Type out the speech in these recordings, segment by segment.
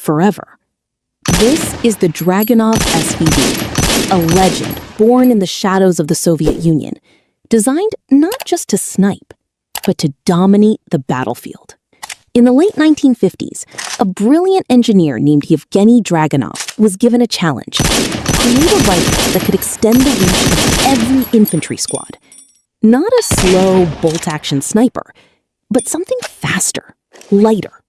forever. This is the Dragunov SVD, a legend born in the shadows of the Soviet Union, designed not just to snipe, but to dominate the battlefield. In the late 1950s, a brilliant engineer named Yevgeny Dragunov was given a challenge: create a rifle that could extend the reach of every infantry squad. Not a slow, bolt-action sniper, but something faster, lighter,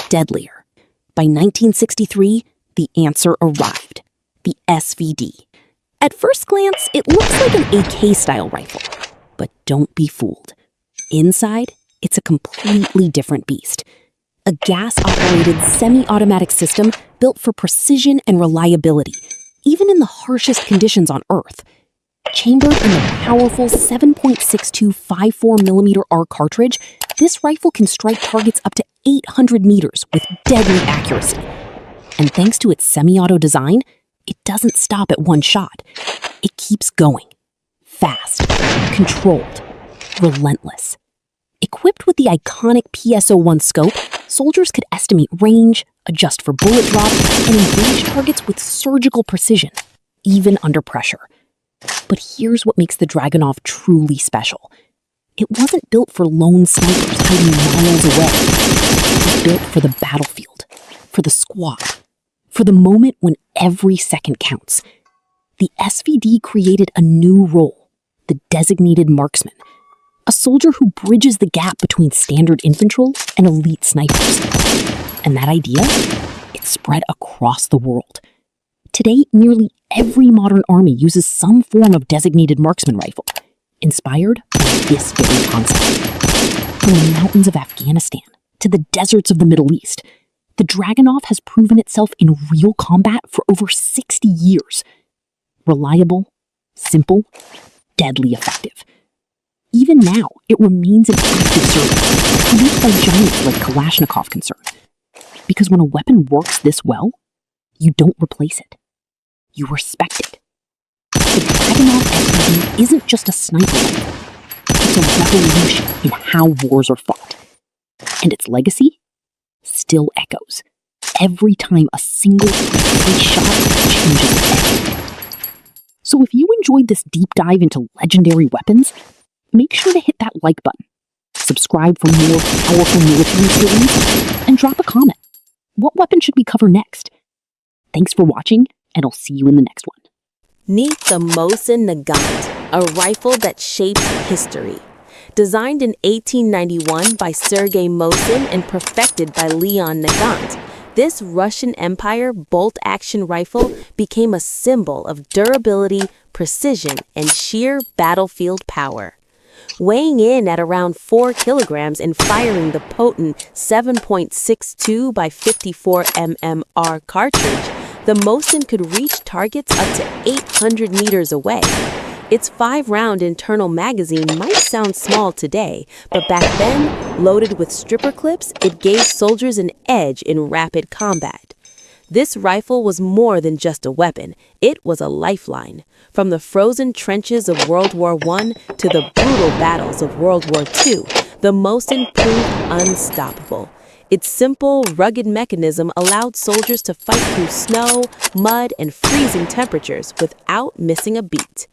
deadlier. By 1963, the answer arrived: the SVD. At first glance, it looks like an AK-style rifle, but don't be fooled. Inside, it's a completely different beast. A gas-operated semi-automatic system built for precision and reliability, even in the harshest conditions on Earth. Chambered in the powerful 7.62 54mm R cartridge, this rifle can strike targets up to 800 meters with deadly accuracy. And thanks to its semi-auto design, it doesn't stop at one shot. It keeps going. Fast, controlled, relentless. Equipped with the iconic PS-01 scope, soldiers could estimate range, adjust for bullet drop, and engage targets with surgical precision, even under pressure. But here's what makes the Dragunov truly special. It wasn't built for lone snipers hiding miles away. It was built for the battlefield, for the squad, for the moment when every second counts. The SVD created a new role: the designated marksman. A soldier who bridges the gap between standard infantry and elite snipers. And that idea, it spread across the world. Today, nearly every modern army uses some form of designated marksman rifle, inspired by this very concept. From the mountains of Afghanistan to the deserts of the Middle East, the Dragunov has proven itself in real combat for over 60 years. Reliable, simple, deadly effective. Even now, it remains an active service, produced by giants like Kalashnikov concern. Because when a weapon works this well, you don't replace it. You respect it. The Dragunov SVD isn't just a sniper rifle. It's a revolution in how wars are fought. And its legacy still echoes every time a single precise shot changes everything. So if you enjoyed this deep dive into legendary weapons, make sure to hit that like button, subscribe for more powerful military series, and drop a comment. What weapon should we cover next? Thanks for watching, and I'll see you in the next one. Meet the Mosin Nagant, a rifle that shaped history. Designed in 1891 by Sergei Mosin and perfected by Leon Nagant, this Russian Empire bolt-action rifle became a symbol of durability, precision, and sheer battlefield power. Weighing in at around 4 kilograms and firing the potent 7.62 by 54 mmR cartridge, the Mosin could reach targets up to 800 meters away. Its 5-round internal magazine might sound small today, but back then, loaded with stripper clips, it gave soldiers an edge in rapid combat. This rifle was more than just a weapon. It was a lifeline. From the frozen trenches of World War I to the brutal battles of World War II, the Mosin proved unstoppable. Its simple, rugged mechanism allowed soldiers to fight through snow, mud, and freezing temperatures without missing a beat.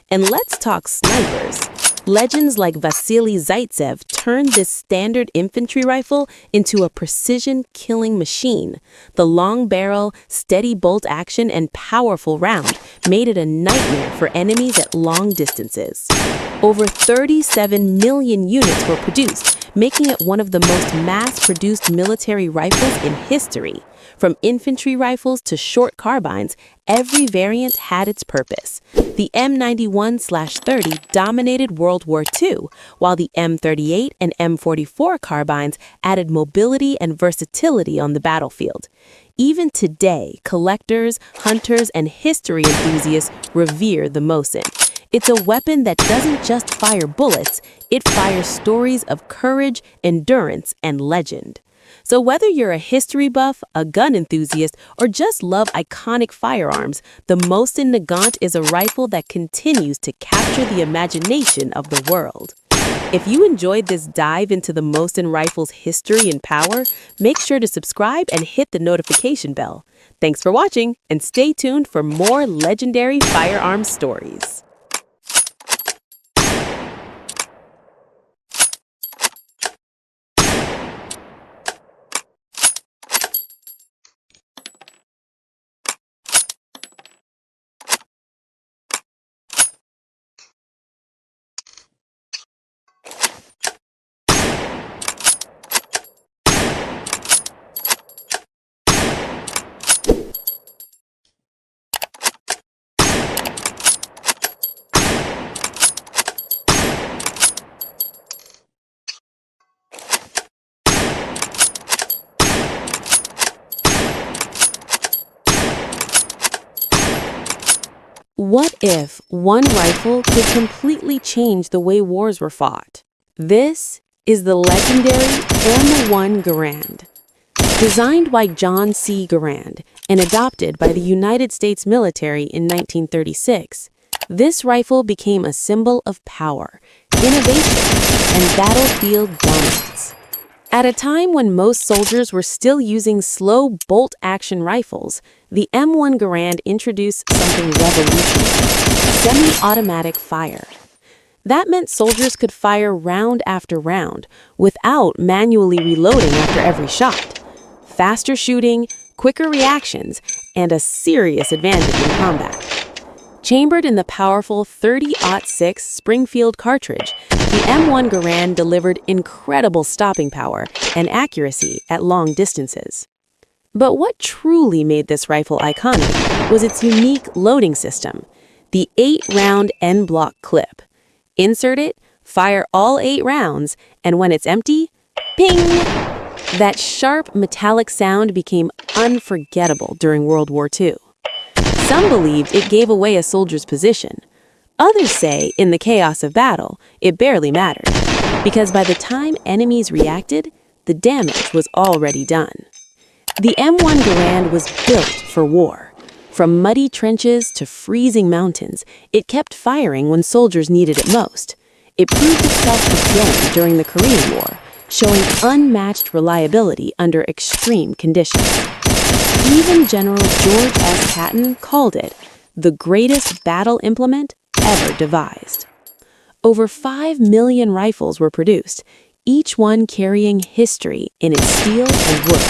And let's talk snipers. Legends like Vasily Zaitsev turned this standard infantry rifle into a precision killing machine. The long barrel, steady bolt action, and powerful round made it a nightmare for enemies at long distances. Over 37 million units were produced, making it one of the most mass-produced military rifles in history. From infantry rifles to short carbines, every variant had its purpose. The M91/30 dominated World War II, while the M38 and M44 carbines added mobility and versatility on the battlefield. Even today, collectors, hunters, and history enthusiasts revere the Mosin. It's a weapon that doesn't just fire bullets, it fires stories of courage, endurance, and legend. So whether you're a history buff, a gun enthusiast, or just love iconic firearms, the Mosin Nagant is a rifle that continues to capture the imagination of the world. If you enjoyed this dive into the Mosin rifle's history and power, make sure to subscribe and hit the notification bell. Thanks for watching, and stay tuned for more legendary firearms stories. What if one rifle could completely change the way wars were fought? This is the legendary M1 Garand. Designed by John C. Garand and adopted by the United States military in 1936, this rifle became a symbol of power, innovation, and battlefield dominance. At a time when most soldiers were still using slow bolt-action rifles, the M1 Garand introduced something revolutionary: semi-automatic fire. That meant soldiers could fire round after round without manually reloading after every shot. Faster shooting, quicker reactions, and a serious advantage in combat. Chambered in the powerful 30-06 Springfield cartridge, the M1 Garand delivered incredible stopping power and accuracy at long distances. But what truly made this rifle iconic was its unique loading system, the 8-round N-block clip. Insert it, fire all 8 rounds, and when it's empty, ping! That sharp metallic sound became unforgettable during World War II. Some believed it gave away a soldier's position. Others say, in the chaos of battle, it barely mattered, because by the time enemies reacted, the damage was already done. The M1 Garand was built for war. From muddy trenches to freezing mountains, it kept firing when soldiers needed it most. It proved itself again during the Korean War, showing unmatched reliability under extreme conditions. Even General George S. Patton called it the greatest battle implement ever devised. Over 5 million rifles were produced, each one carrying history in its steel and wood.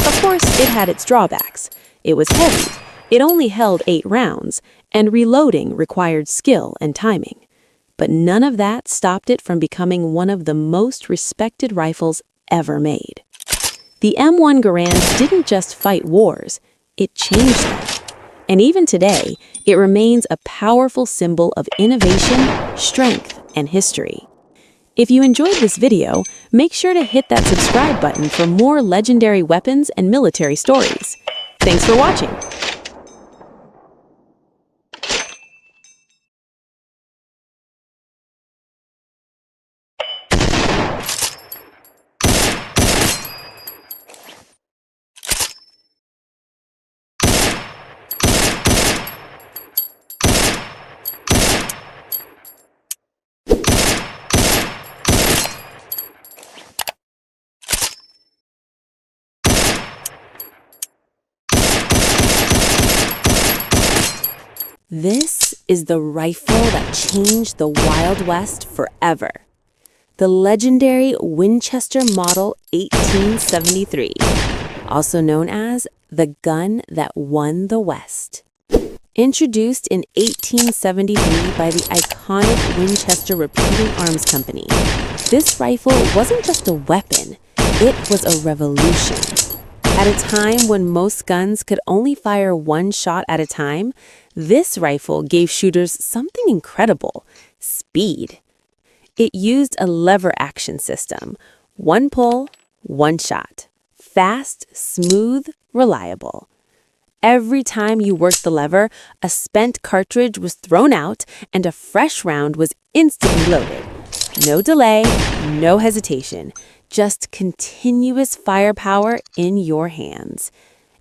Of course, it had its drawbacks. It was heavy, it only held 8 rounds, and reloading required skill and timing. But none of that stopped it from becoming one of the most respected rifles ever made. The M1 Garand didn't just fight wars, it changed them. And even today, it remains a powerful symbol of innovation, strength, and history. If you enjoyed this video, make sure to hit that subscribe button for more legendary weapons and military stories. Thanks for watching. This is the rifle that changed the Wild West forever. The legendary Winchester Model 1873, also known as the gun that won the West. Introduced in 1873 by the iconic Winchester Repeating Arms Company, this rifle wasn't just a weapon, it was a revolution. At a time when most guns could only fire 1 shot at a time, this rifle gave shooters something incredible: speed. It used a lever action system: 1 pull, 1 shot. Fast, smooth, reliable. Every time you worked the lever, a spent cartridge was thrown out and a fresh round was instantly loaded. No delay, no hesitation. Just continuous firepower in your hands.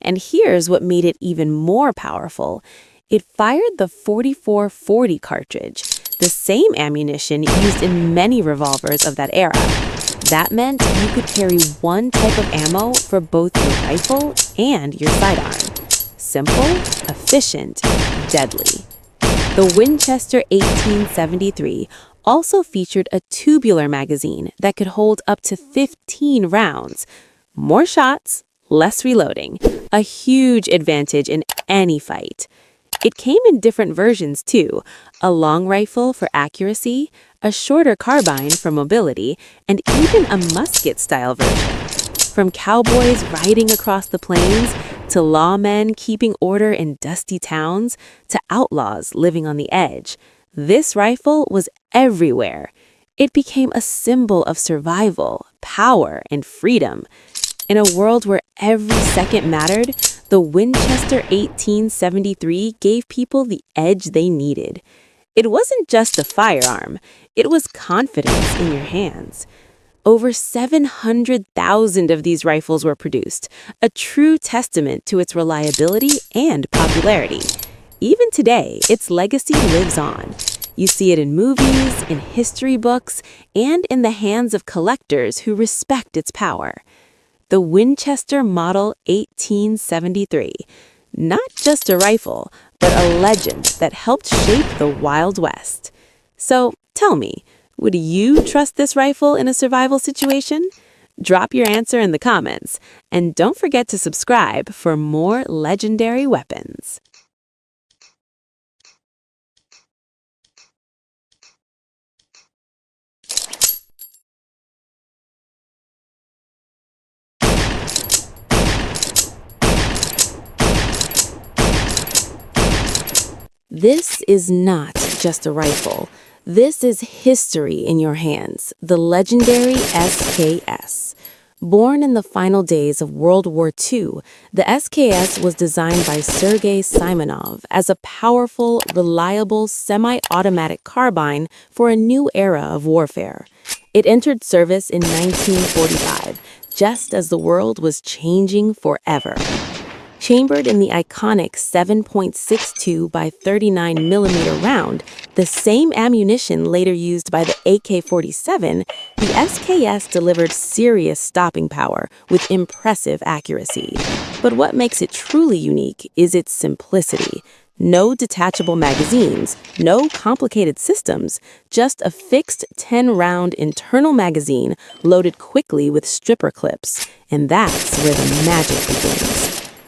And here's what made it even more powerful. It fired the 4440 cartridge, the same ammunition used in many revolvers of that era. That meant you could carry one type of ammo for both your rifle and your sidearm. Simple, efficient, deadly. The Winchester 1873 also featured a tubular magazine that could hold up to 15 rounds. More shots, less reloading, a huge advantage in any fight. It came in different versions too, a long rifle for accuracy, a shorter carbine for mobility, and even a musket-style version. From cowboys riding across the plains, to lawmen keeping order in dusty towns, to outlaws living on the edge, this rifle was everywhere. It became a symbol of survival, power, and freedom. In a world where every second mattered, the Winchester 1873 gave people the edge they needed. It wasn't just a firearm, it was confidence in your hands. Over 700,000 of these rifles were produced, a true testament to its reliability and popularity. Even today, its legacy lives on. You see it in movies, in history books, and in the hands of collectors who respect its power. The Winchester Model 1873, not just a rifle, but a legend that helped shape the Wild West. So tell me, would you trust this rifle in a survival situation? Drop your answer in the comments, and don't forget to subscribe for more legendary weapons. This is not just a rifle. This is history in your hands, the legendary SKS. Born in the final days of World War II, the SKS was designed by Sergei Simonov as a powerful, reliable, semi-automatic carbine for a new era of warfare. It entered service in 1945, just as the world was changing forever. Chambered in the iconic 7.62 by 39 millimeter round, the same ammunition later used by the AK-47, the SKS delivered serious stopping power with impressive accuracy. But what makes it truly unique is its simplicity. No detachable magazines, no complicated systems, just a fixed 10-round internal magazine loaded quickly with stripper clips. And that's where the magic begins.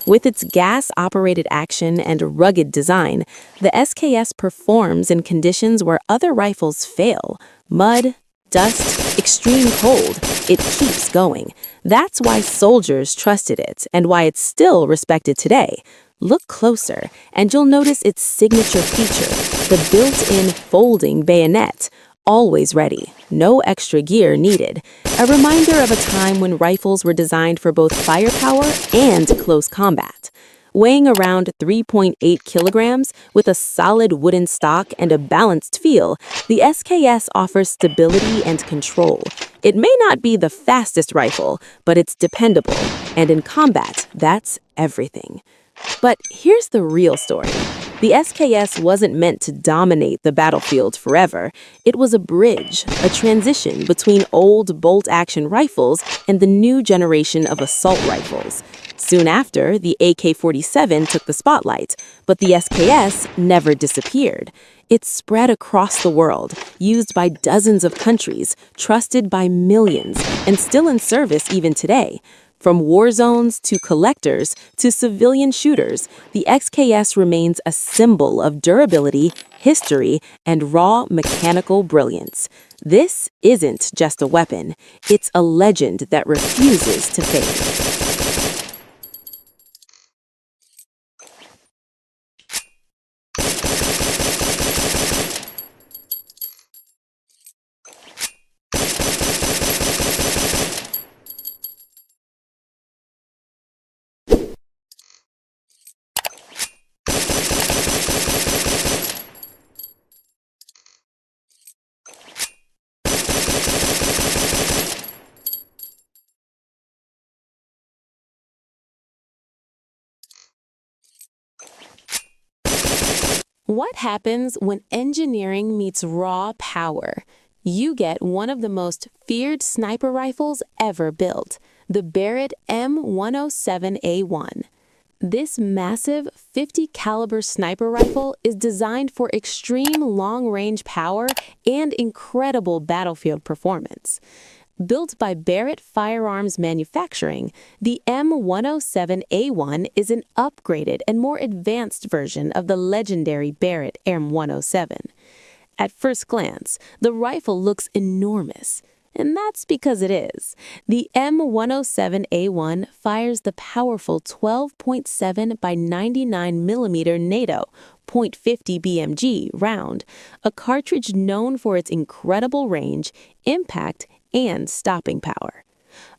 With its gas-operated action and rugged design, the SKS performs in conditions where other rifles fail. Mud, dust, extreme cold. It keeps going. That's why soldiers trusted it and why it's still respected today. Look closer, and you'll notice its signature feature, the built-in folding bayonet. Always ready, no extra gear needed. A reminder of a time when rifles were designed for both firepower and close combat. Weighing around 3.8 kilograms with a solid wooden stock and a balanced feel, the SKS offers stability and control. It may not be the fastest rifle, but it's dependable, and in combat, that's everything. But here's the real story. The SKS wasn't meant to dominate the battlefield forever. It was a bridge, a transition between old bolt-action rifles and the new generation of assault rifles. Soon after, the AK-47 took the spotlight, but the SKS never disappeared. It spread across the world, used by dozens of countries, trusted by millions, and still in service even today. From war zones to collectors to civilian shooters, the SKS remains a symbol of durability, history, and raw mechanical brilliance. This isn't just a weapon, it's a legend that refuses to fade. What happens when engineering meets raw power? You get one of the most feared sniper rifles ever built, the Barrett M107A1. This massive 50 caliber sniper rifle is designed for extreme long-range power and incredible battlefield performance. Built by Barrett Firearms Manufacturing, the M107A1 is an upgraded and more advanced version of the legendary Barrett M107. At first glance, the rifle looks enormous, and that's because it is. The M107A1 fires the powerful 12.7 by 99 mm NATO .50 BMG round, a cartridge known for its incredible range, impact, and stopping power.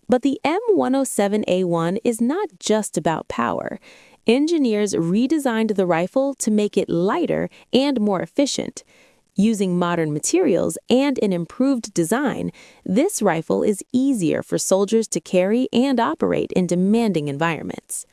But the M107A1 is not just about power. Engineers redesigned the rifle to make it lighter and more efficient. Using modern materials and an improved design, this rifle is easier for soldiers to carry and operate in demanding environments.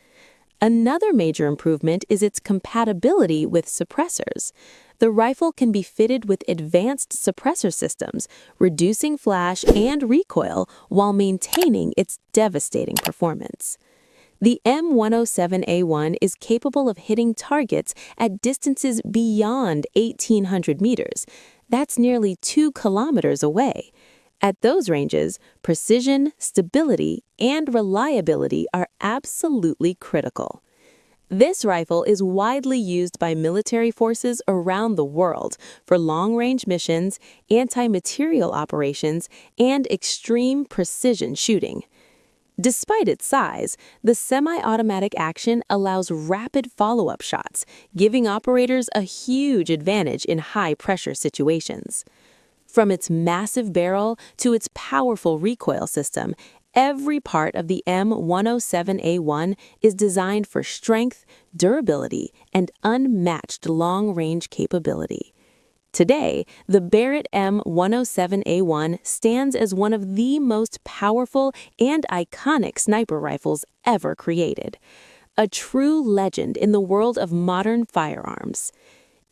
Another major improvement is its compatibility with suppressors. The rifle can be fitted with advanced suppressor systems, reducing flash and recoil while maintaining its devastating performance. The M107A1 is capable of hitting targets at distances beyond 1,800 meters. That's nearly 2 kilometers away. At those ranges, precision, stability, and reliability are absolutely critical. This rifle is widely used by military forces around the world for long-range missions, anti-materiel operations, and extreme precision shooting. Despite its size, the semi-automatic action allows rapid follow-up shots, giving operators a huge advantage in high-pressure situations. From its massive barrel to its powerful recoil system, every part of the M107A1 is designed for strength, durability, and unmatched long-range capability. Today, the Barrett M107A1 stands as one of the most powerful and iconic sniper rifles ever created, a true legend in the world of modern firearms.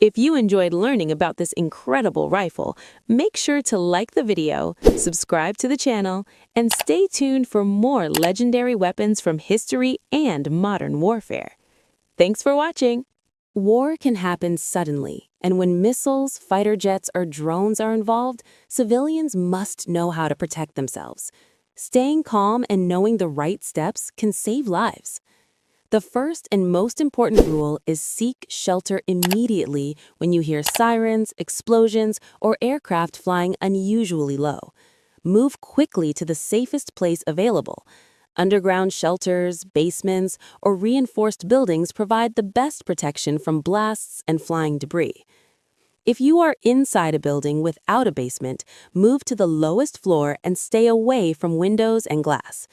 If you enjoyed learning about this incredible rifle, make sure to like the video, subscribe to the channel, and stay tuned for more legendary weapons from history and modern warfare. Thanks for watching! War can happen suddenly, and when missiles, fighter jets, or drones are involved, civilians must know how to protect themselves. Staying calm and knowing the right steps can save lives. The first and most important rule is seek shelter immediately when you hear sirens, explosions, or aircraft flying unusually low. Move quickly to the safest place available. Underground shelters, basements, or reinforced buildings provide the best protection from blasts and flying debris. If you are inside a building without a basement, move to the lowest floor and stay away from windows and glass.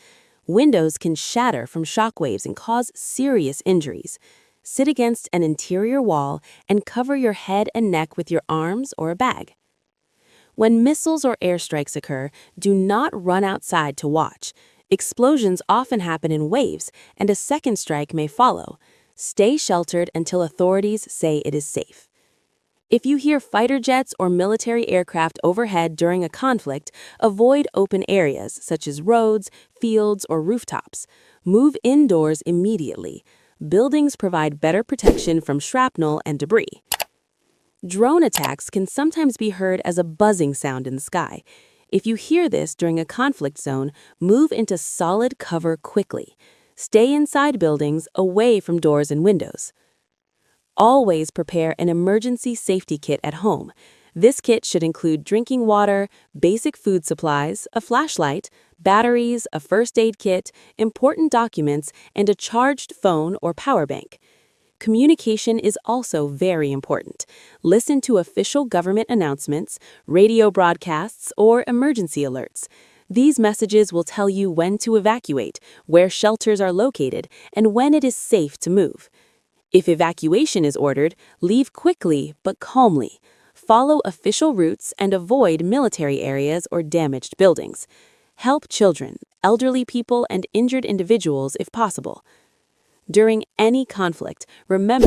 Windows can shatter from shockwaves and cause serious injuries. Sit against an interior wall and cover your head and neck with your arms or a bag. When missiles or airstrikes occur, do not run outside to watch. Explosions often happen in waves, and a second strike may follow. Stay sheltered until authorities say it is safe. If you hear fighter jets or military aircraft overhead during a conflict, avoid open areas such as roads, fields, or rooftops. Move indoors immediately. Buildings provide better protection from shrapnel and debris. Drone attacks can sometimes be heard as a buzzing sound in the sky. If you hear this during a conflict zone, move into solid cover quickly. Stay inside buildings, away from doors and windows. Always prepare an emergency safety kit at home. This kit should include drinking water, basic food supplies, a flashlight, batteries, a first aid kit, important documents, and a charged phone or power bank. Communication is also very important. Listen to official government announcements, radio broadcasts, or emergency alerts. These messages will tell you when to evacuate, where shelters are located, and when it is safe to move. If evacuation is ordered, leave quickly but calmly. Follow official routes and avoid military areas or damaged buildings. Help children, elderly people, and injured individuals if possible. During any conflict, remember